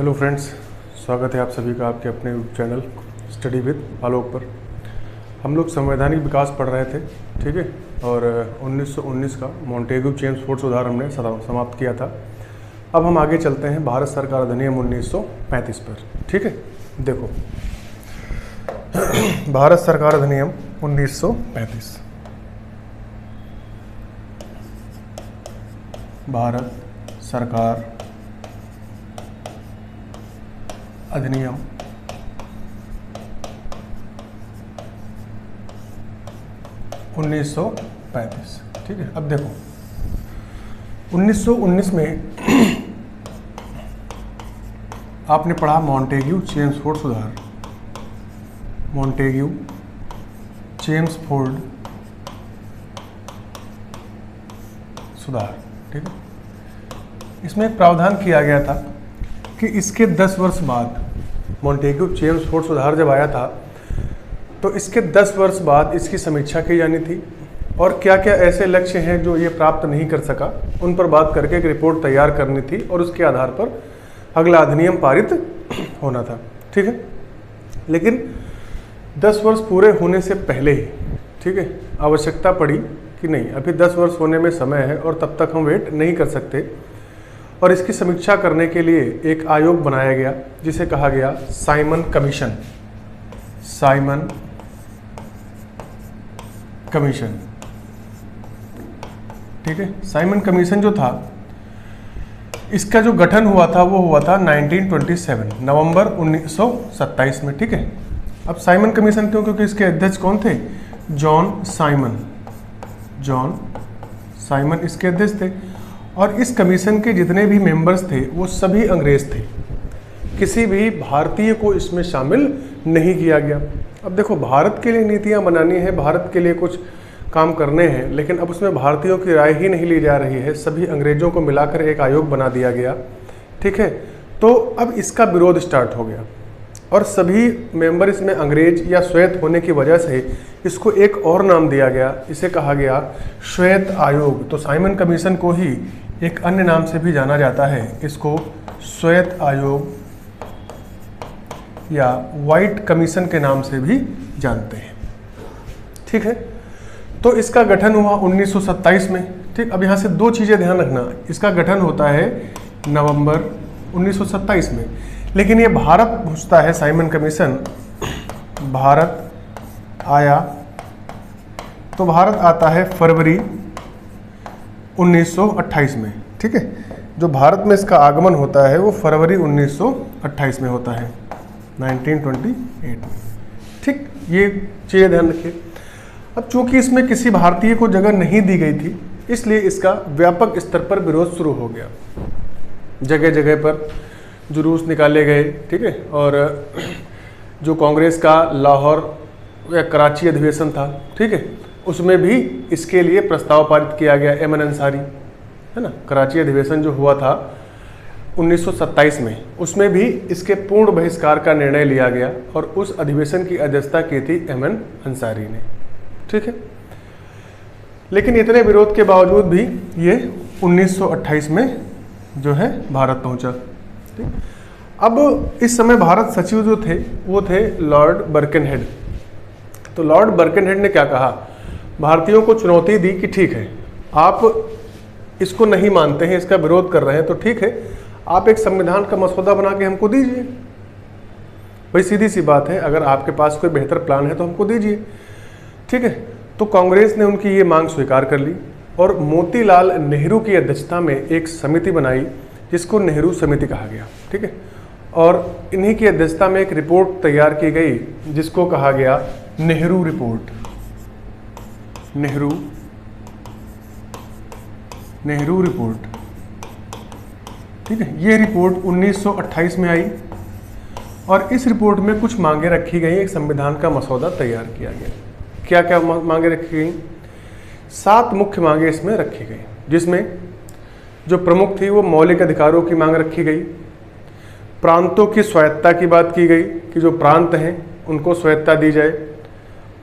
Hello friends, स्वागत है आप सभी का आपके अपने चैनल स्टडी विद आलोक पर। हम लोग संवैधानिक विकास पढ़ रहे थे, ठीक है, और 1919 का मॉन्टेग्यू चेम्सफोर्ड सुधार हमने समाप्त किया था। अब हम आगे चलते हैं भारत सरकार अधिनियम 1935 पर, ठीक है। देखो, भारत सरकार अधिनियम 1935, भारत सरकार अधिनियम 1935, ठीक है। अब देखो 1919 में आपने पढ़ा मॉन्टेग्यू चेम्सफोर्ड सुधार, मॉन्टेग्यू चेम्सफोर्ड सुधार, ठीक है। इसमें एक प्रावधान किया गया था कि इसके 10 वर्ष बाद, मॉन्टेग्यू चेम्सफोर्ड सुधार जब आया था तो इसके 10 वर्ष बाद इसकी समीक्षा की जानी थी और क्या क्या ऐसे लक्ष्य हैं जो ये प्राप्त नहीं कर सका, उन पर बात करके एक रिपोर्ट तैयार करनी थी और उसके आधार पर अगला अधिनियम पारित होना था, ठीक है। लेकिन 10 वर्ष पूरे होने से पहले ही, ठीक है, आवश्यकता पड़ी कि नहीं, अभी 10 वर्ष होने में समय है और तब तक हम वेट नहीं कर सकते, और इसकी समीक्षा करने के लिए एक आयोग बनाया गया जिसे कहा गया साइमन कमीशन, साइमन कमीशन, ठीक है। साइमन कमीशन जो था, इसका जो गठन हुआ था वो हुआ था 1927 नवंबर 1927 में, ठीक है। अब साइमन कमीशन क्यों? क्योंकि इसके अध्यक्ष कौन थे? जॉन साइमन, जॉन साइमन इसके अध्यक्ष थे और इस कमीशन के जितने भी मेंबर्स थे वो सभी अंग्रेज थे, किसी भी भारतीय को इसमें शामिल नहीं किया गया। अब देखो, भारत के लिए नीतियां बनानी है, भारत के लिए कुछ काम करने हैं, लेकिन अब उसमें भारतीयों की राय ही नहीं ली जा रही है, सभी अंग्रेजों को मिलाकर एक आयोग बना दिया गया, ठीक है। तो अब इसका विरोध स्टार्ट हो गया और सभी मेंबर इसमें अंग्रेज या श्वेत होने की वजह से इसको एक और नाम दिया गया, इसे कहा गया श्वेत आयोग। तो साइमन कमीशन को ही एक अन्य नाम से भी जाना जाता है, इसको श्वेत आयोग या व्हाइट कमीशन के नाम से भी जानते हैं, ठीक है। तो इसका गठन हुआ 1927 में, ठीक। अब यहाँ से दो चीज़ें ध्यान रखना, इसका गठन होता है नवंबर 1927 में, लेकिन ये भारत घुसता है साइमन कमीशन, भारत आया तो भारत आता है फरवरी 1928 में, ठीक है। जो भारत में इसका आगमन होता है वो फरवरी 1928 में होता है, 1928 में, ठीक। ये चीज़ें ध्यान रखिए। अब चूंकि इसमें किसी भारतीय को जगह नहीं दी गई थी, इसलिए इसका व्यापक स्तर पर विरोध शुरू हो गया, जगह जगह पर जुलूस निकाले गए, ठीक है। और जो कांग्रेस का लाहौर या कराची अधिवेशन था, ठीक है, उसमें भी इसके लिए प्रस्ताव पारित किया गया, एमन अंसारी, है ना। कराची अधिवेशन जो हुआ था 1927 में, उसमें भी इसके पूर्ण बहिष्कार का निर्णय लिया गया और उस अधिवेशन की अध्यक्षता की थी एमन अंसारी ने, ठीक है। लेकिन इतने विरोध के बावजूद भी ये 1928 में जो है भारत पहुंचा, ठीक। अब इस समय भारत सचिव जो थे वो थे लॉर्ड बर्कनहेड। तो लॉर्ड बर्कनहेड ने क्या कहा, भारतीयों को चुनौती दी कि ठीक है, आप इसको नहीं मानते हैं, इसका विरोध कर रहे हैं, तो ठीक है, आप एक संविधान का मसौदा बना के हमको दीजिए। भाई सीधी सी बात है, अगर आपके पास कोई बेहतर प्लान है तो हमको दीजिए, ठीक है। तो कांग्रेस ने उनकी ये मांग स्वीकार कर ली और मोतीलाल नेहरू की अध्यक्षता में एक समिति बनाई जिसको नेहरू समिति कहा गया, ठीक है। और इन्हीं की अध्यक्षता में एक रिपोर्ट तैयार की गई जिसको कहा गया नेहरू रिपोर्ट, नेहरू रिपोर्ट, ठीक है। ये रिपोर्ट 1928 में आई और इस रिपोर्ट में कुछ मांगे रखी गई, एक संविधान का मसौदा तैयार किया गया। क्या क्या मांगे रखी गई? 7 मुख्य मांगे इसमें रखी गई, जिसमें जो प्रमुख थी वो मौलिक अधिकारों की मांग रखी गई, प्रांतों की स्वायत्ता की बात की गई कि जो प्रांत हैं उनको स्वायत्ता दी जाए,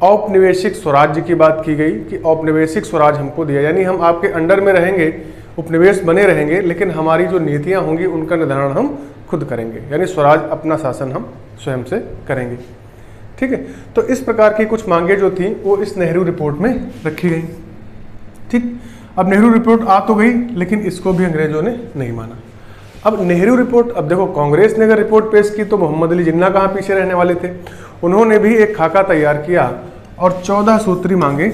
औपनिवेशिक स्वराज्य की बात की गई कि औपनिवेशिक स्वराज हमको दिया, यानी हम आपके अंडर में रहेंगे, उपनिवेश बने रहेंगे, लेकिन हमारी जो नीतियां होंगी उनका निर्धारण हम खुद करेंगे, यानी स्वराज अपना शासन हम स्वयं से करेंगे। ठीक है, तो इस प्रकार की कुछ मांगे जो थी वो इस नेहरू रिपोर्ट में रखी गई। ठीक, अब नेहरू रिपोर्ट आ तो गई, लेकिन इसको भी अंग्रेजों ने नहीं माना। अब नेहरू रिपोर्ट, अब देखो कांग्रेस ने अगर रिपोर्ट पेश की तो मोहम्मद अली जिन्ना कहाँ पीछे रहने वाले थे। उन्होंने भी एक खाका तैयार किया और 14 सूत्री मांगे,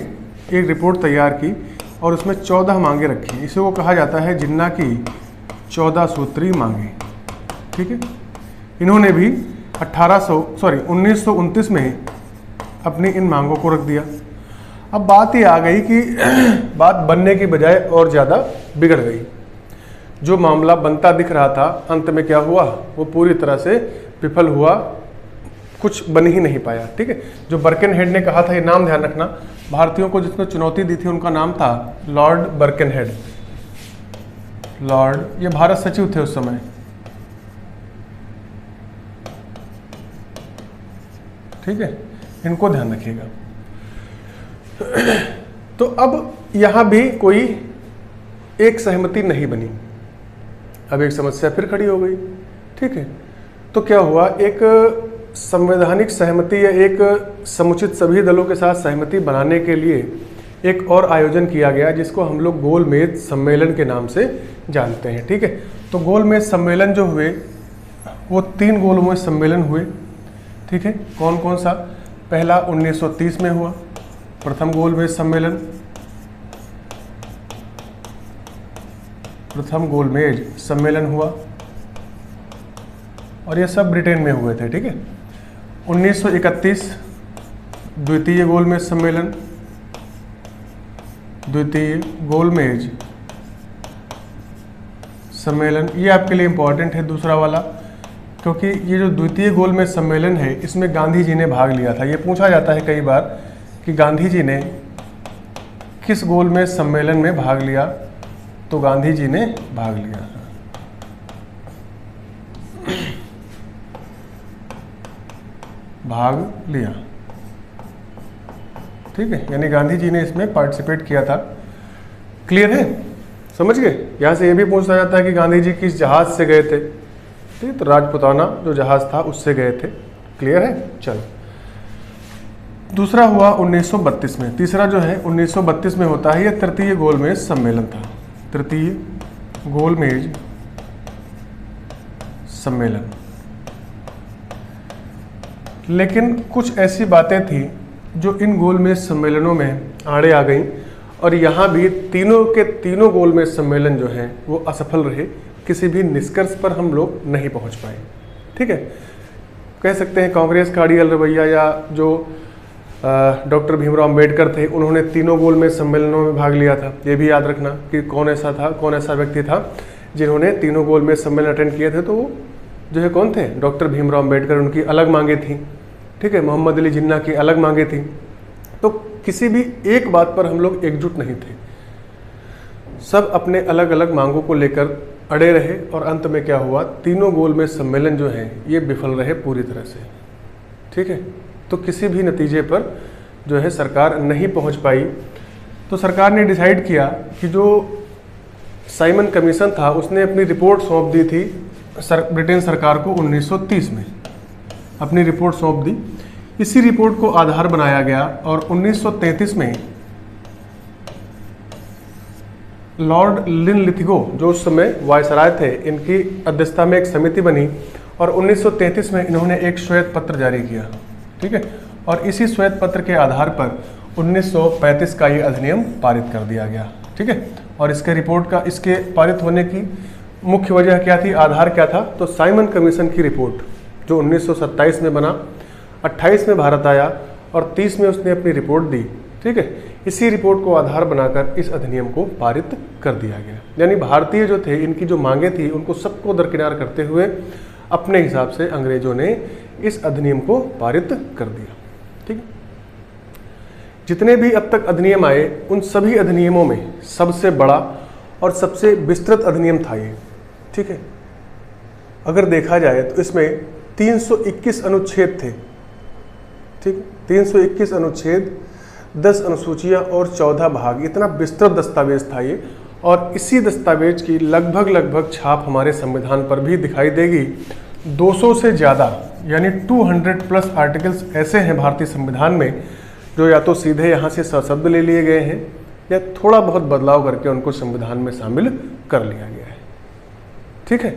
एक रिपोर्ट तैयार की और उसमें 14 मांगे रखी। इसे वो कहा जाता है जिन्ना की 14 सूत्री मांगे। ठीक है, इन्होंने भी 1929 में अपनी इन मांगों को रख दिया। अब बात ये आ गई कि बात बनने की बजाय और ज़्यादा बिगड़ गई। जो मामला बनता दिख रहा था, अंत में क्या हुआ, वो पूरी तरह से विफल हुआ, कुछ बन ही नहीं पाया। ठीक है, जो बर्किनहेड ने कहा था, ये नाम ध्यान रखना, भारतीयों को जिसने चुनौती दी थी उनका नाम था लॉर्ड बर्किनहेड। लॉर्ड, ये भारत सचिव थे उस समय। ठीक है, इनको ध्यान रखिएगा। तो अब यहां भी कोई एक सहमति नहीं बनी। अब एक समस्या फिर खड़ी हो गई। ठीक है, तो क्या हुआ, एक संवैधानिक सहमति या एक समुचित सभी दलों के साथ सहमति बनाने के लिए एक और आयोजन किया गया, जिसको हम लोग गोलमेज सम्मेलन के नाम से जानते हैं। ठीक है, तो गोलमेज सम्मेलन जो हुए वो 3 गोलमेज सम्मेलन हुए। ठीक है, कौन कौन सा, पहला 1930 में हुआ प्रथम गोलमेज सम्मेलन, प्रथम गोलमेज सम्मेलन हुआ और ये सब ब्रिटेन में हुए थे। ठीक है, 1931 द्वितीय गोलमेज सम्मेलन, द्वितीय गोलमेज सम्मेलन, ये आपके लिए इंपॉर्टेंट है दूसरा वाला, क्योंकि ये जो द्वितीय गोलमेज सम्मेलन है इसमें गांधी जी ने भाग लिया था। ये पूछा जाता है कई बार कि गांधी जी ने किस गोलमेज सम्मेलन में भाग लिया, तो गांधी जी ने भाग लिया ठीक है, यानी गांधी जी ने इसमें पार्टिसिपेट किया था। क्लियर है, समझ गए। यहां से ये भी पूछा जाता है कि गांधी जी किस जहाज से गए थे, ठीक है, तो राजपुताना जो जहाज था उससे गए थे। क्लियर है, चलो। दूसरा हुआ 1932 में, तीसरा जो है 1932 में होता है, यह तृतीय गोलमेज सम्मेलन था, तृतीय गोलमेज सम्मेलन। लेकिन कुछ ऐसी बातें थी जो इन गोलमेज सम्मेलनों में आड़े आ गई और यहाँ भी तीनों के तीनों गोलमेज सम्मेलन जो हैं वो असफल रहे, किसी भी निष्कर्ष पर हम लोग नहीं पहुँच पाए। ठीक है, कह सकते हैं कांग्रेस का अड़ियल रवैया, या जो डॉक्टर भीमराव अंबेडकर थे उन्होंने तीनों गोलमेज सम्मेलनों में भाग लिया था। ये भी याद रखना कि कौन ऐसा व्यक्ति था जिन्होंने तीनों गोलमेज सम्मेलन अटेंड किए थे, तो वो जो है कौन थे, डॉक्टर भीमराव अंबेडकर। उनकी अलग मांगे थी। ठीक है, मोहम्मद अली जिन्ना की अलग मांगे थी। तो किसी भी एक बात पर हम लोग एकजुट नहीं थे, सब अपने अलग अलग मांगों को लेकर अड़े रहे और अंत में क्या हुआ, तीनों गोलमेज सम्मेलन जो हैं ये विफल रहे पूरी तरह से। ठीक है, तो किसी भी नतीजे पर जो है सरकार नहीं पहुंच पाई। तो सरकार ने डिसाइड किया कि जो साइमन कमीशन था उसने अपनी रिपोर्ट सौंप दी थी ब्रिटेन सरकार को 1930 में अपनी रिपोर्ट सौंप दी। इसी रिपोर्ट को आधार बनाया गया और 1933 में लॉर्ड लिनलिथगो जो उस समय वायसराय थे, इनकी अध्यक्षता में एक समिति बनी और 1933 में इन्होंने एक श्वेत पत्र जारी किया। ठीक है, और इसी श्वेत पत्र के आधार पर 1935 का ये अधिनियम पारित कर दिया गया। ठीक है, और इसके पारित होने की मुख्य वजह क्या थी, आधार क्या था, तो साइमन कमीशन की रिपोर्ट जो 1927 में बना, 28 में भारत आया और 30 में उसने अपनी रिपोर्ट दी। ठीक है, इसी रिपोर्ट को आधार बनाकर इस अधिनियम को पारित कर दिया गया। यानी भारतीय जो थे, इनकी जो मांगे थी उनको सबको दरकिनार करते हुए अपने हिसाब से अंग्रेजों ने इस अधिनियम को पारित कर दिया। ठीक है, जितने भी अब तक अधिनियम आए उन सभी अधिनियमों में सबसे बड़ा और सबसे विस्तृत अधिनियम था ये। ठीक है, अगर देखा जाए तो इसमें 321 अनुच्छेद थे। ठीक, 321 अनुच्छेद, 10 अनुसूचियां और 14 भाग, इतना विस्तृत दस्तावेज था ये। और इसी दस्तावेज की लगभग छाप हमारे संविधान पर भी दिखाई देगी। 200 से ज़्यादा यानी 200 प्लस आर्टिकल्स ऐसे हैं भारतीय संविधान में जो या तो सीधे यहाँ से सशब्द ले लिए गए हैं या थोड़ा बहुत बदलाव करके उनको संविधान में शामिल कर लिया गया है। ठीक है,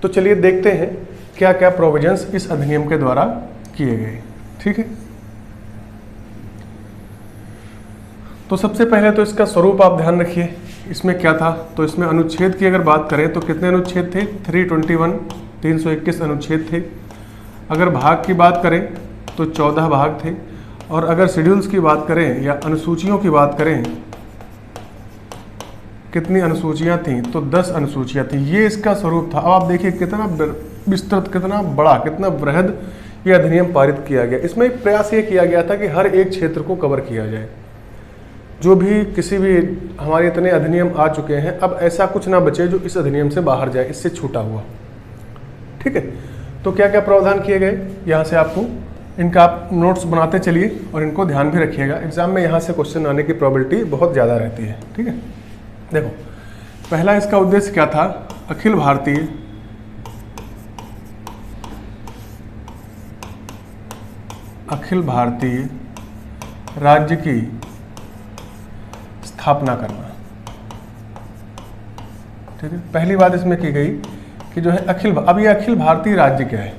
तो चलिए देखते हैं क्या क्या प्रोविजंस इस अधिनियम के द्वारा किए गए। ठीक है, तो सबसे पहले तो इसका स्वरूप आप ध्यान रखिए, इसमें क्या था। तो इसमें अनुच्छेद की अगर बात करें तो कितने अनुच्छेद थे? 321 321 अनुच्छेद थे। अगर भाग की बात करें तो 14 भाग थे। और अगर शेड्यूल्स की बात करें या अनुसूचियों की बात करें, कितनी अनुसूचियां थीं? तो 10 अनुसूचियां थीं। ये इसका स्वरूप था। अब आप देखिए कितना विस्तृत, कितना बड़ा, कितना बृहद ये अधिनियम पारित किया गया। इसमें एक प्रयास ये किया गया था कि हर एक क्षेत्र को कवर किया जाए। जो भी किसी भी हमारे इतने अधिनियम आ चुके हैं, अब ऐसा कुछ ना बचे जो इस अधिनियम से बाहर जाए, इससे छूटा हुआ। ठीक है, तो क्या क्या प्रावधान किए गए यहाँ से आपको इनका आप नोट्स बनाते चलिए और इनको ध्यान भी रखिएगा। एग्जाम में यहाँ से क्वेश्चन आने की प्रोबेबिलिटी बहुत ज़्यादा रहती है। ठीक है, देखो पहला इसका उद्देश्य क्या था? अखिल भारतीय राज्य की स्थापना करना। ठीक है, पहली बात इसमें की गई कि जो है अब ये अखिल भारतीय राज्य क्या है?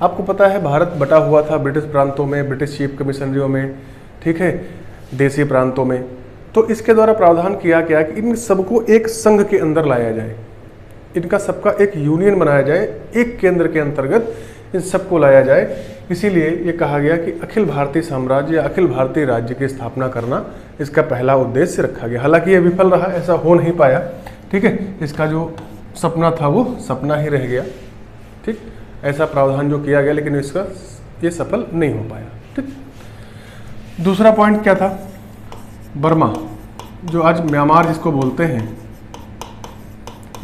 आपको पता है भारत बटा हुआ था ब्रिटिश प्रांतों में, ब्रिटिश चीफ कमिश्नरियों में, ठीक है, देसी प्रांतों में। तो इसके द्वारा प्रावधान किया गया कि इन सबको एक संघ के अंदर लाया जाए, इनका सबका एक यूनियन बनाया जाए, एक केंद्र के अंतर्गत इन सबको लाया जाए। इसीलिए ये कहा गया कि अखिल भारतीय साम्राज्य या अखिल भारतीय राज्य की स्थापना करना इसका पहला उद्देश्य रखा गया। हालांकि ये विफल रहा, ऐसा हो नहीं पाया। ठीक है, इसका जो सपना था वो सपना ही रह गया। ठीक, ऐसा प्रावधान जो किया गया लेकिन इसका ये सफल नहीं हो पाया। ठीक, दूसरा पॉइंट क्या था? बर्मा, जो आज म्यांमार जिसको बोलते हैं,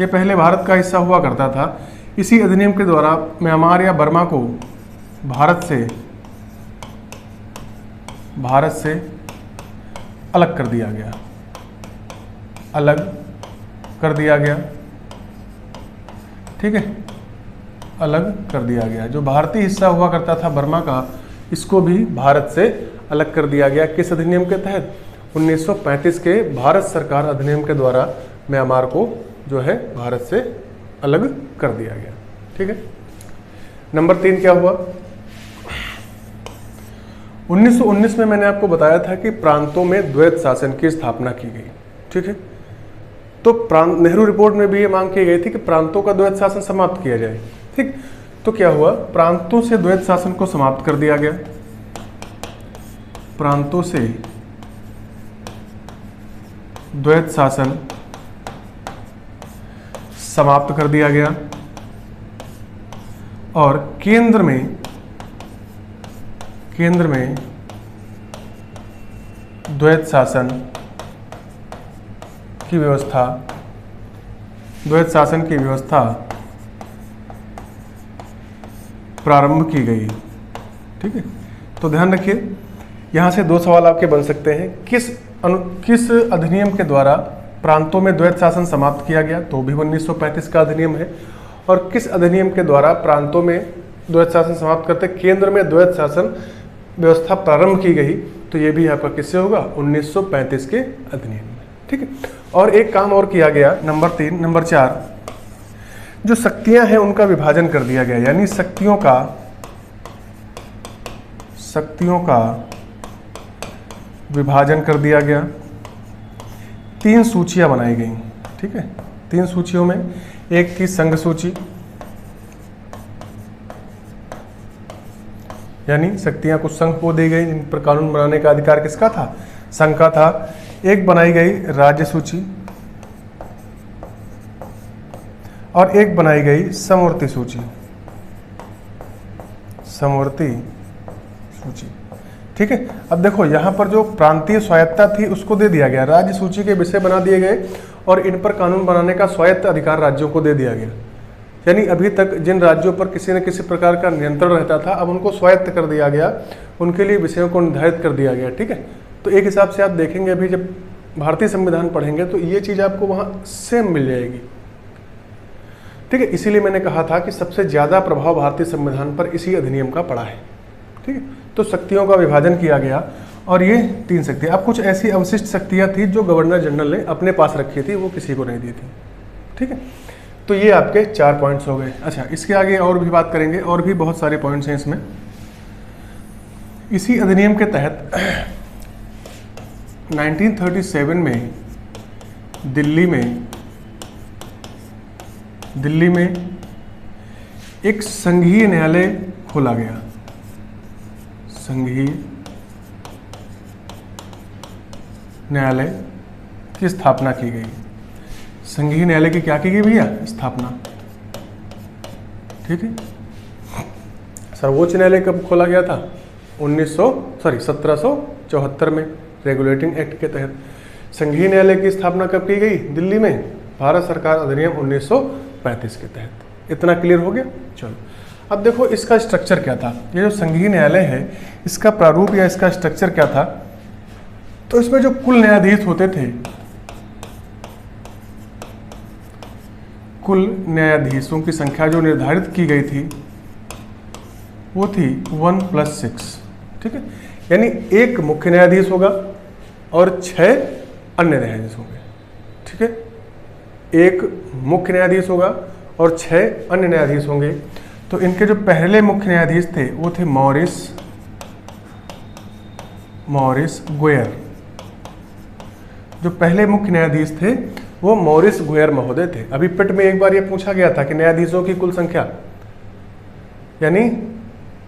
ये पहले भारत का हिस्सा हुआ करता था। इसी अधिनियम के द्वारा म्यांमार या बर्मा को भारत से अलग कर दिया गया, ठीक है, अलग कर दिया गया। जो भारतीय हिस्सा हुआ करता था बर्मा का, इसको भी भारत से अलग कर दिया गया। किस अधिनियम के तहत? 1935 के भारत सरकार अधिनियम के द्वारा म्यांमार को जो है भारत से अलग कर दिया गया। ठीक है, नंबर 3 क्या हुआ? 1919 में मैंने आपको बताया था कि प्रांतों में द्वैत शासन की स्थापना की गई। ठीक है, तो नेहरू रिपोर्ट में भी ये मांग की गई थी कि प्रांतों का द्वैत शासन समाप्त किया जाए। ठीक, तो क्या हुआ? प्रांतों से द्वैत शासन को समाप्त कर दिया गया। प्रांतों से द्वैत शासन समाप्त कर दिया गया और केंद्र में द्वैत शासन की व्यवस्था प्रारंभ की गई। ठीक है, तो ध्यान रखिए, यहां से 2 सवाल आपके बन सकते हैं। किस अधिनियम के द्वारा प्रांतों में द्वैत शासन समाप्त किया गया? तो भी 1935 का अधिनियम है। और किस अधिनियम के द्वारा प्रांतों में द्वैत शासन समाप्त करते केंद्र में द्वैत शासन व्यवस्था प्रारंभ की गई? तो ये भी आपका किससे होगा? 1935 के अधिनियम में। ठीक है, और एक काम और किया गया, नंबर 3, नंबर 4, जो शक्तियां हैं उनका विभाजन कर दिया गया। यानी शक्तियों का विभाजन कर दिया गया। 3 सूचियां बनाई गई। ठीक है, 3 सूचियों में एक थी संघ सूची, यानी शक्तियां कुछ संघ को दी गई, जिन पर कानून बनाने का अधिकार किसका था? संघ का था। एक बनाई गई राज्य सूची और एक बनाई गई समवर्ती सूची। ठीक है, अब देखो यहाँ पर जो प्रांतीय स्वायत्ता थी उसको दे दिया गया, राज्य सूची के विषय बना दिए गए और इन पर कानून बनाने का स्वायत्त अधिकार राज्यों को दे दिया गया। यानी अभी तक जिन राज्यों पर किसी न किसी प्रकार का नियंत्रण रहता था, अब उनको स्वायत्त कर दिया गया, उनके लिए विषयों को निर्धारित कर दिया गया। ठीक है, तो एक हिसाब से आप देखेंगे अभी जब भारतीय संविधान पढ़ेंगे तो ये चीज़ आपको वहाँ सेम मिल जाएगी। ठीक है, इसीलिए मैंने कहा था कि सबसे ज़्यादा प्रभाव भारतीय संविधान पर इसी अधिनियम का पड़ा है। ठीक है, तो शक्तियों का विभाजन किया गया और ये 3 शक्तियाँ। अब कुछ ऐसी अवशिष्ट शक्तियाँ थी जो गवर्नर जनरल ने अपने पास रखी थी, वो किसी को नहीं दी थी। ठीक है, तो ये आपके 4 पॉइंट्स हो गए। अच्छा, इसके आगे और भी बात करेंगे, और भी बहुत सारे पॉइंट्स हैं इसमें। इसी अधिनियम के तहत 1937 में दिल्ली में एक संघीय न्यायालय खोला गया। संघीय न्यायालय की स्थापना की गई। संघीय न्यायालय की क्या की गई भैया? स्थापना। ठीक है, सर्वोच्च न्यायालय कब खोला गया था? 1774 में रेगुलेटिंग एक्ट के तहत। संघीय न्यायालय की स्थापना कब की गई? दिल्ली में भारत सरकार अधिनियम 1935 के तहत। इतना क्लियर हो गया? चलो, अब देखो इसका स्ट्रक्चर क्या था। ये जो संघीय न्यायालय है, इसका प्रारूप या इसका स्ट्रक्चर क्या था? तो इसमें जो कुल न्यायाधीश होते थे, कुल न्यायाधीशों की संख्या जो निर्धारित की गई थी वो थी 1+6। ठीक है, यानी एक मुख्य न्यायाधीश होगा और 6 अन्य न्यायाधीश होंगे। ठीक है, एक मुख्य न्यायाधीश होगा और 6 अन्य न्यायाधीश होंगे। तो इनके जो पहले मुख्य न्यायाधीश थे वो थे मॉरिस गुयर। जो पहले मुख्य न्यायाधीश थे वो मॉरिस गुयर महोदय थे। अभी पिट में एक बार ये पूछा गया था कि न्यायाधीशों की कुल संख्या, यानी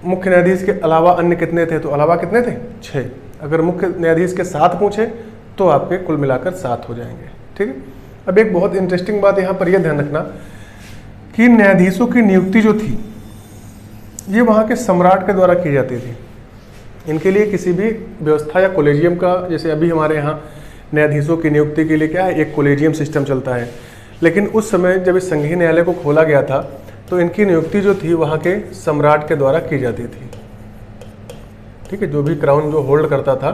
मुख्य न्यायाधीश के अलावा अन्य कितने थे? तो अलावा कितने थे? 6। अगर मुख्य न्यायाधीश के 7 पूछे तो आपके कुल मिलाकर 7 हो जाएंगे। ठीक है, अब एक बहुत इंटरेस्टिंग बात यहाँ पर यह ध्यान रखना कि न्यायाधीशों की नियुक्ति जो थी ये वहाँ के सम्राट के द्वारा की जाती थी। इनके लिए किसी भी व्यवस्था या कॉलेजियम का, जैसे अभी हमारे यहाँ न्यायाधीशों की नियुक्ति के लिए क्या है, एक कॉलेजियम सिस्टम चलता है, लेकिन उस समय जब इस संघीय न्यायालय को खोला गया था तो इनकी नियुक्ति जो थी वहाँ के सम्राट के द्वारा की जाती थी। ठीक है, जो भी क्राउन जो होल्ड करता था,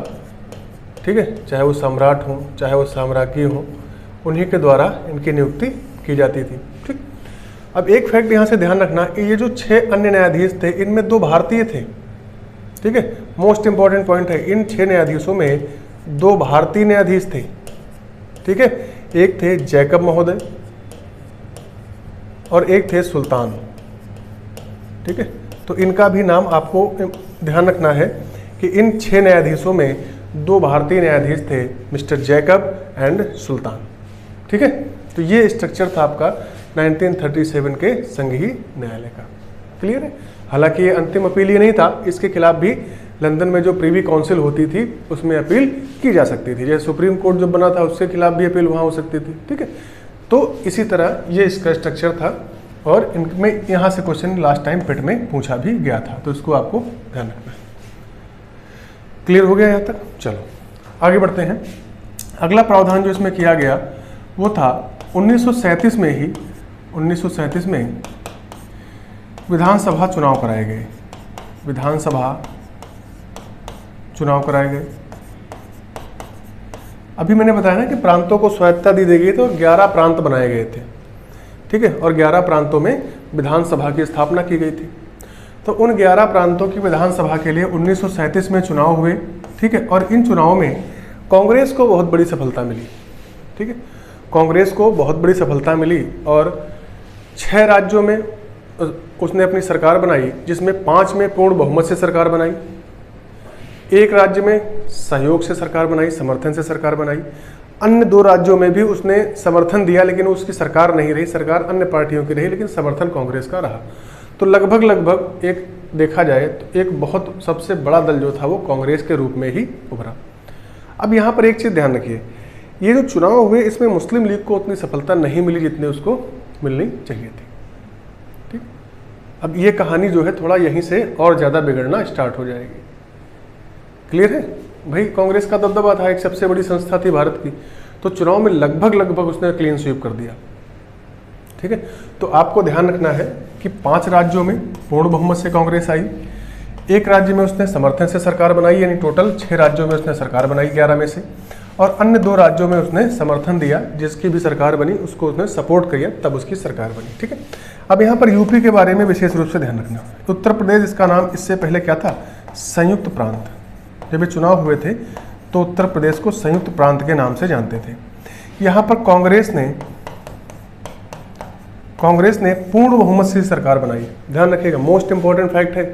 ठीक है, चाहे वो सम्राट हो चाहे वो साम्राज्ञी हो, उन्हीं के द्वारा इनकी नियुक्ति की जाती थी। ठीक, अब एक फैक्ट यहाँ से ध्यान रखना, ये जो 6 अन्य न्यायाधीश थे इनमें 2 भारतीय थे। ठीक है, मोस्ट इंपॉर्टेंट पॉइंट है, इन 6 न्यायाधीशों में 2 भारतीय न्यायाधीश थे। ठीक है, एक थे जैकब महोदय और एक थे सुल्तान। ठीक है, तो इनका भी नाम आपको ध्यान रखना है कि इन 6 न्यायाधीशों में 2 भारतीय न्यायाधीश थे, मिस्टर जैकब एंड सुल्तान। ठीक है, तो ये स्ट्रक्चर था आपका 1937 के संघीय न्यायालय का। क्लियर है? हालांकि ये अंतिम अपील ये नहीं था, इसके खिलाफ भी लंदन में जो प्रीवी काउंसिल होती थी उसमें अपील की जा सकती थी। जैसे सुप्रीम कोर्ट जो बना था उसके खिलाफ भी अपील वहाँ हो सकती थी। ठीक है, तो इसी तरह ये इसका स्ट्रक्चर था और इनमें यहाँ से क्वेश्चन लास्ट टाइम पिट में पूछा भी गया था, तो इसको आपको ध्यान रखना है। क्लियर हो गया यहाँ तक? चलो आगे बढ़ते हैं। अगला प्रावधान जो इसमें किया गया वो था 1937 में ही, 1937 में विधानसभा चुनाव कराए गए। विधानसभा चुनाव कराए गए। अभी मैंने बताया ना कि प्रांतों को स्वायत्तता दी गई तो 11 प्रांत बनाए गए थे। ठीक है, और 11 प्रांतों में विधानसभा की स्थापना की गई थी। तो उन 11 प्रांतों की विधानसभा के लिए 1937 में चुनाव हुए। ठीक है, और इन चुनावों में कांग्रेस को बहुत बड़ी सफलता मिली। ठीक है, कांग्रेस को बहुत बड़ी सफलता मिली और 6 राज्यों में उसने अपनी सरकार बनाई, जिसमें 5 में पूर्ण बहुमत से सरकार बनाई, 1 राज्य में सहयोग से सरकार बनाई, समर्थन से सरकार बनाई। अन्य 2 राज्यों में भी उसने समर्थन दिया लेकिन उसकी सरकार नहीं रही, सरकार अन्य पार्टियों की रही, लेकिन समर्थन कांग्रेस का रहा। तो लगभग एक देखा जाए तो एक बहुत सबसे बड़ा दल जो था वो कांग्रेस के रूप में ही उभरा। अब यहाँ पर एक चीज़ ध्यान रखिए, ये जो चुनाव हुए इसमें मुस्लिम लीग को उतनी सफलता नहीं मिली जितनी उसको मिलनी चाहिए थी। ठीक, अब ये कहानी जो है थोड़ा यहीं से और ज़्यादा बिगड़ना स्टार्ट हो जाएगी। क्लियर है भाई? कांग्रेस का दबदबा था, एक सबसे बड़ी संस्था थी भारत की, तो चुनाव में लगभग उसने क्लीन स्वीप कर दिया। ठीक है, तो आपको ध्यान रखना है कि 5 राज्यों में पूर्ण बहुमत से कांग्रेस आई, 1 राज्य में उसने समर्थन से सरकार बनाई, यानी टोटल 6 राज्यों में उसने सरकार बनाई 11 में से, और अन्य 2 राज्यों में उसने समर्थन दिया, जिसकी भी सरकार बनी उसको उसने सपोर्ट किया, तब उसकी सरकार बनी। ठीक है, अब यहाँ पर यूपी के बारे में विशेष रूप से ध्यान रखना। उत्तर प्रदेश, इसका नाम इससे पहले क्या था? संयुक्त प्रांत। जब ये चुनाव हुए थे तो उत्तर प्रदेश को संयुक्त प्रांत के नाम से जानते थे। यहाँ पर कांग्रेस ने पूर्ण बहुमत से सरकार बनाई। ध्यान रखिएगा, मोस्ट इंपॉर्टेंट फैक्ट है,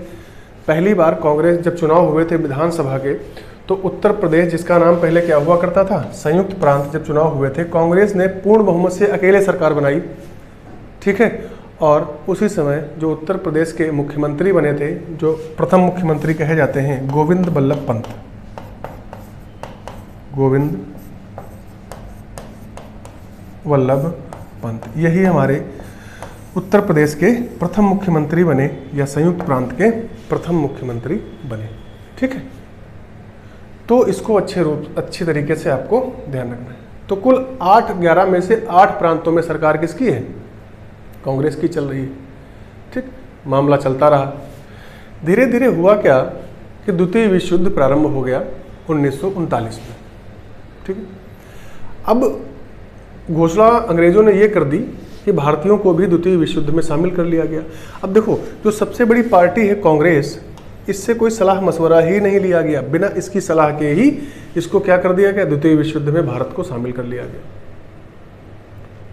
पहली बार कांग्रेस जब चुनाव हुए थे विधानसभा के, तो उत्तर प्रदेश, जिसका नाम पहले क्या हुआ करता था? संयुक्त प्रांत, जब चुनाव हुए थे कांग्रेस ने पूर्ण बहुमत से अकेले सरकार बनाई। ठीक है, और उसी समय जो उत्तर प्रदेश के मुख्यमंत्री बने थे, जो प्रथम मुख्यमंत्री कहे जाते हैं, गोविंद बल्लभ पंत। गोविंद वल्लभ पंत, यही हमारे उत्तर प्रदेश के प्रथम मुख्यमंत्री बने, या संयुक्त प्रांत के प्रथम मुख्यमंत्री बने। ठीक है, तो इसको अच्छे तरीके से आपको ध्यान रखना है। तो कुल 11 में से 8 प्रांतों में सरकार किसकी है? कांग्रेस की चल रही है। ठीक, मामला चलता रहा। धीरे धीरे हुआ क्या कि द्वितीय विश्व युद्ध प्रारंभ हो गया 1939 में। ठीक है, अब घोषणा अंग्रेजों ने ये कर दी कि भारतीयों को भी द्वितीय विश्व युद्ध में शामिल कर लिया गया। अब देखो, जो सबसे बड़ी पार्टी है कांग्रेस, इससे कोई सलाह मशवरा ही नहीं लिया गया, बिना इसकी सलाह के ही इसको क्या कर दिया गया? द्वितीय विश्व युद्ध में भारत को शामिल कर लिया गया।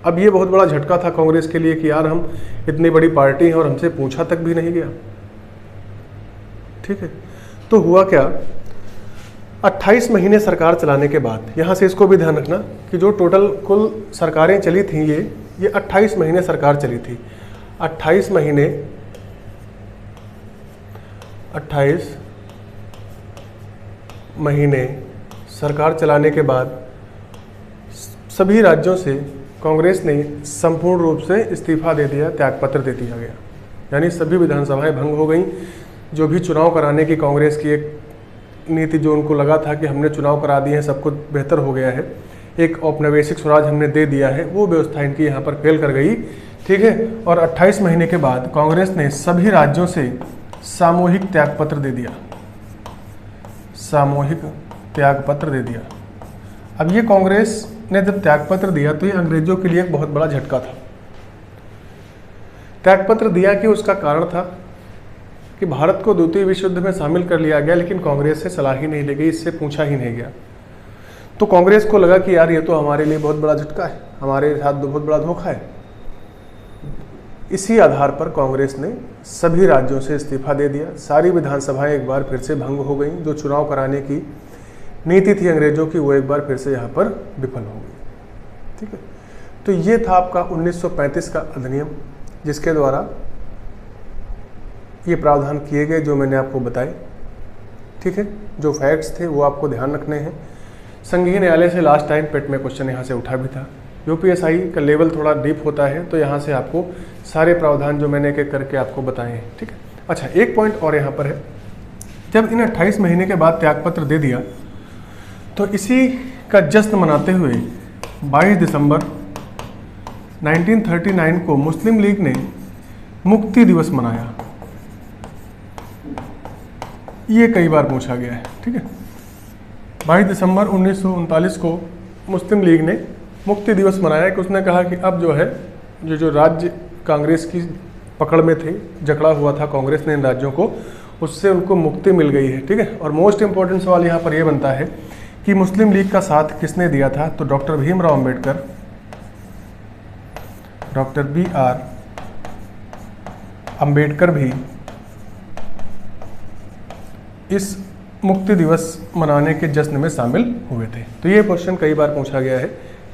अब ये बहुत बड़ा झटका था कांग्रेस के लिए कि यार हम इतनी बड़ी पार्टी हैं और हमसे पूछा तक भी नहीं गया। ठीक है, तो हुआ क्या, 28 महीने सरकार चलाने के बाद, यहाँ से इसको भी ध्यान रखना कि जो टोटल कुल सरकारें चली थी ये 28 महीने सरकार चली थी। 28 महीने सरकार चलाने के बाद सभी राज्यों से कांग्रेस ने संपूर्ण रूप से इस्तीफा दे दिया, त्यागपत्र दे दिया गया। यानी सभी विधानसभाएं भंग हो गई। जो भी चुनाव कराने की कांग्रेस की एक नीति, जो उनको लगा था कि हमने चुनाव करा दिए हैं, सब कुछ बेहतर हो गया है, एक औपनिवेशिक स्वराज हमने दे दिया है, वो व्यवस्था इनकी यहाँ पर फेल कर गई। ठीक है, और 28 महीने के बाद कांग्रेस ने सभी राज्यों से सामूहिक त्यागपत्र दे दिया। सामूहिक त्यागपत्र दे दिया। अब ये कांग्रेस ने जब त्यागपत्र दिया तो ये अंग्रेजों के लिए एक बहुत बड़ा झटका था। त्यागपत्र दिया कि उसका कारण था कि भारत को द्वितीय विश्व युद्ध में शामिल कर लिया गया, लेकिन कांग्रेस से सलाह ही नहीं ली गई, इससे पूछा ही नहीं गया। तो कांग्रेस को लगा कि यार ये तो हमारे लिए बहुत बड़ा झटका है, हमारे साथ बहुत बड़ा धोखा है। इसी आधार पर कांग्रेस ने सभी राज्यों से इस्तीफा दे दिया। सारी विधानसभाएं एक बार फिर से भंग हो गई। जो चुनाव कराने की नीति थी अंग्रेजों की, वो एक बार फिर से यहाँ पर विफल हो गई। ठीक है, तो ये था आपका 1935 का अधिनियम, जिसके द्वारा ये प्रावधान किए गए जो मैंने आपको बताए। ठीक है, जो फैक्ट्स थे वो आपको ध्यान रखने हैं। संघीय न्यायालय से लास्ट टाइम पेट में क्वेश्चन यहाँ से उठा भी था। यूपीएसआई का लेवल थोड़ा डीप होता है, तो यहाँ से आपको सारे प्रावधान जो मैंने एक एक करके आपको बताए हैं। ठीक है, अच्छा एक पॉइंट और यहाँ पर है, जब इन 28 महीने के बाद त्यागपत्र दे दिया तो इसी का जश्न मनाते हुए 22 दिसंबर 1939 को मुस्लिम लीग ने मुक्ति दिवस मनाया। ये कई बार पूछा गया है। ठीक है, 22 दिसंबर 1939 को मुस्लिम लीग ने मुक्ति दिवस मनाया कि उसने कहा कि अब जो है जो राज्य कांग्रेस की पकड़ में थे, जकड़ा हुआ था कांग्रेस ने इन राज्यों को, उससे उनको मुक्ति मिल गई है। ठीक है, और मोस्ट इंपॉर्टेंट सवाल यहाँ पर यह बनता है कि मुस्लिम लीग का साथ किसने दिया था? तो doctor Bhimrao Ambedkar, doctor BR Ambedkar भी इस मुक्ति दिवस मनाने के जश्न में शामिल हुए थे। तो ये क्वेश्चन कई बार पूछा गया है।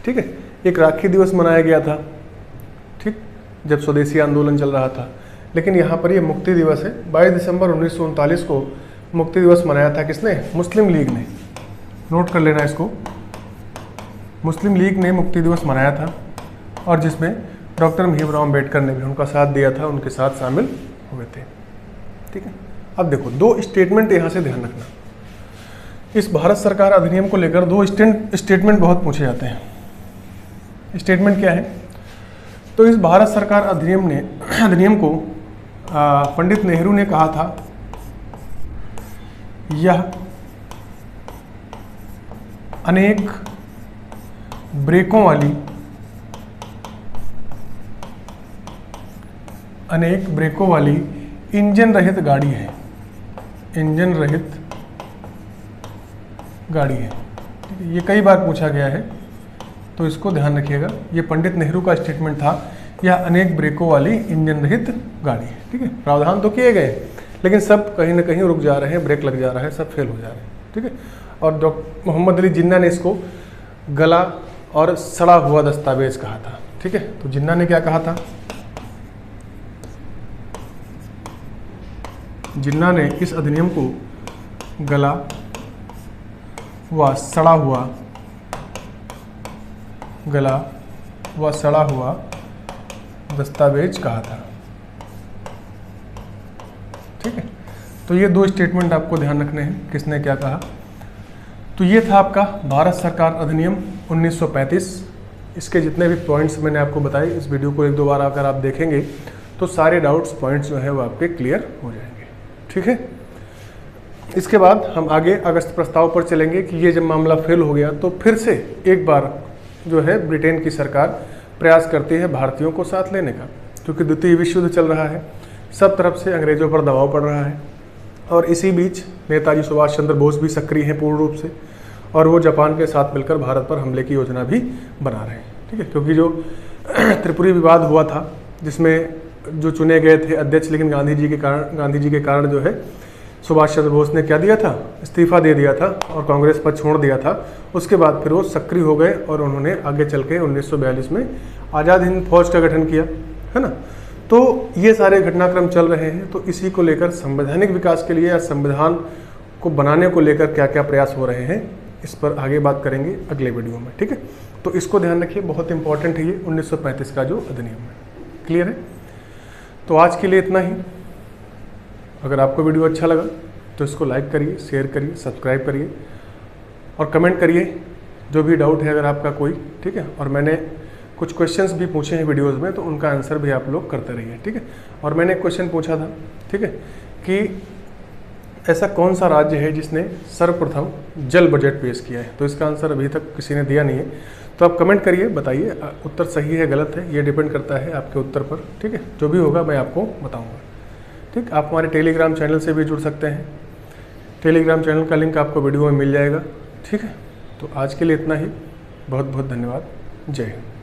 ठीक है, एक राखी दिवस मनाया गया था, ठीक, जब स्वदेशी आंदोलन चल रहा था, लेकिन यहाँ पर ये मुक्ति दिवस है। 22 दिसंबर 1939 को मुक्ति दिवस मनाया था किसने? मुस्लिम लीग ने। नोट कर लेना इसको, मुस्लिम लीग ने मुक्ति दिवस मनाया था, और जिसमें डॉक्टर भीमराव अंबेडकर ने भी उनका साथ दिया था, उनके साथ शामिल हुए थे। ठीक है, अब देखो दो स्टेटमेंट यहाँ से ध्यान रखना। इस भारत सरकार अधिनियम को लेकर दो स्टेटमेंट बहुत पूछे जाते हैं। स्टेटमेंट क्या है? तो इस भारत सरकार अधिनियम को पंडित नेहरू ने कहा था, यह अनेक ब्रेकों वाली इंजन रहित गाड़ी है। इंजन रहित गाड़ी है। ठीक है, ये कई बार पूछा गया है तो इसको ध्यान रखिएगा। ये पंडित नेहरू का स्टेटमेंट था, यह अनेक ब्रेकों वाली इंजन रहित गाड़ी है। ठीक है, प्रावधान तो किए गए लेकिन सब कहीं ना कहीं रुक जा रहे हैं, ब्रेक लग जा रहा है, सब फेल हो जा रहे हैं। ठीक है, और डॉक्टर मोहम्मद अली जिन्ना ने इसको गला और सड़ा हुआ दस्तावेज कहा था। ठीक है, तो जिन्ना ने क्या कहा था? जिन्ना ने इस अधिनियम को गला व सड़ा हुआ दस्तावेज कहा था। ठीक है, तो ये दो स्टेटमेंट आपको ध्यान रखने हैं, किसने क्या कहा। तो ये था आपका भारत सरकार अधिनियम 1935। इसके जितने भी पॉइंट्स मैंने आपको बताए, इस वीडियो को एक दो बार अगर आप देखेंगे तो सारे डाउट्स पॉइंट्स जो है वो आपके क्लियर हो जाएंगे। ठीक है, इसके बाद हम आगे अगस्त प्रस्ताव पर चलेंगे कि ये जब मामला फेल हो गया तो फिर से एक बार जो है ब्रिटेन की सरकार प्रयास करती है भारतीयों को साथ लेने का, क्योंकि द्वितीय विश्व युद्ध चल रहा है, सब तरफ से अंग्रेजों पर दबाव पड़ रहा है। और इसी बीच नेताजी सुभाष चंद्र बोस भी सक्रिय हैं पूर्ण रूप से, और वो जापान के साथ मिलकर भारत पर हमले की योजना भी बना रहे हैं। ठीक है, क्योंकि जो त्रिपुरी विवाद हुआ था जिसमें जो चुने गए थे अध्यक्ष, लेकिन गांधी जी के कारण जो है सुभाष चंद्र बोस ने क्या दिया था? इस्तीफा दे दिया था और कांग्रेस पद छोड़ दिया था। उसके बाद फिर वो सक्रिय हो गए और उन्होंने आगे चल के 1942 में आज़ाद हिंद फौज का गठन किया, है ना। तो ये सारे घटनाक्रम चल रहे हैं, तो इसी को लेकर संवैधानिक विकास के लिए या संविधान को बनाने को लेकर क्या क्या प्रयास हो रहे हैं, इस पर आगे बात करेंगे अगले वीडियो में। ठीक है, तो इसको ध्यान रखिए, बहुत इंपॉर्टेंट है ये 1935 का जो अधिनियम है। क्लियर है? तो आज के लिए इतना ही। अगर आपको वीडियो अच्छा लगा तो इसको लाइक करिए, शेयर करिए, सब्सक्राइब करिए और कमेंट करिए जो भी डाउट है अगर आपका कोई। ठीक है, और मैंने कुछ क्वेश्चंस भी पूछे हैं वीडियोस में, तो उनका आंसर भी आप लोग करते रहिए। ठीक है, और मैंने एक क्वेश्चन पूछा था, ठीक है, कि ऐसा कौन सा राज्य है जिसने सर्वप्रथम जल बजट पेश किया है? तो इसका आंसर अभी तक किसी ने दिया नहीं है, तो आप कमेंट करिए, बताइए उत्तर सही है गलत है, ये डिपेंड करता है आपके उत्तर पर। ठीक है, जो भी होगा मैं आपको बताऊंगा। ठीक, आप हमारे टेलीग्राम चैनल से भी जुड़ सकते हैं, टेलीग्राम चैनल का लिंक आपको वीडियो में मिल जाएगा। ठीक है, तो आज के लिए इतना ही। बहुत बहुत धन्यवाद। जय हिंद।